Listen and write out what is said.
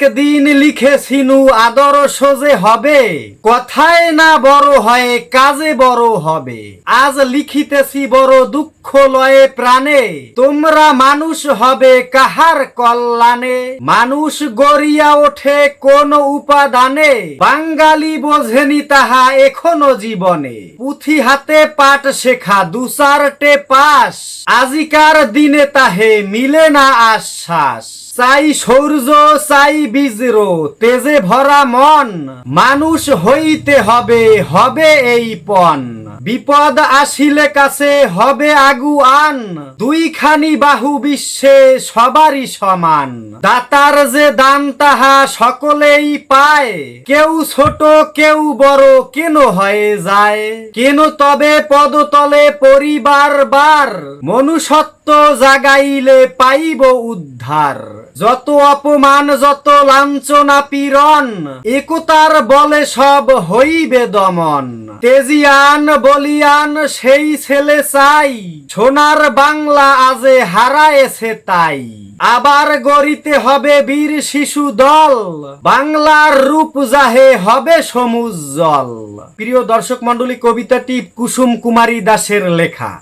একদিন লিখেছিনু আদর্শ যে হবে, কথায় না বড় হয় কাজে বড় হবে। আজ লিখিতেছি বড় দুঃখ লয়ে প্রাণে, তোমরা মানুষ হবে কাহার কল্যাণে। মানুষ গড়িয়া ওঠে কোন উপাদানে, বাঙালি বোঝেনি তাহা এখনো জীবনে। পুঁথি হাতে পাঠ শেখা দু চারটে পাস, আজিকার দিনে তাহে মিলে না আশ্বাস। চাই সৌর্য চাই বিজ্র তেজে ভরা মন, মানুষ হইতে হবে হবে এই পণ। বিপদ আসিলে কাছে হবে আগুয়ান, দুইখানি বাহু বিশ্বে সবারই সমান। দাতার যে দান তাহা সকলেই পায়, কেউ ছোট কেউ বড় কেন হয়ে যায়। কেন তবে পদতলে পরিবার বার, মনুষ্যত্ব জাগাইলে পাইব উদ্ধার। যত অপমান যত লাঞ্ছনা পীড়ন, একতার বলে সব হইবে দমন। তেজিয়ান বলিয়ান সেই ছেলে চাই, সোনার বাংলা আজে হারায়েছে তাই। আবার গড়িতে হবে বীর শিশু দল, বাংলার রূপ যাহে হবে সমুজ্জ্বল। প্রিয় দর্শক মণ্ডলী, কবিতাটি কুসুম কুমারী দাসের লেখা।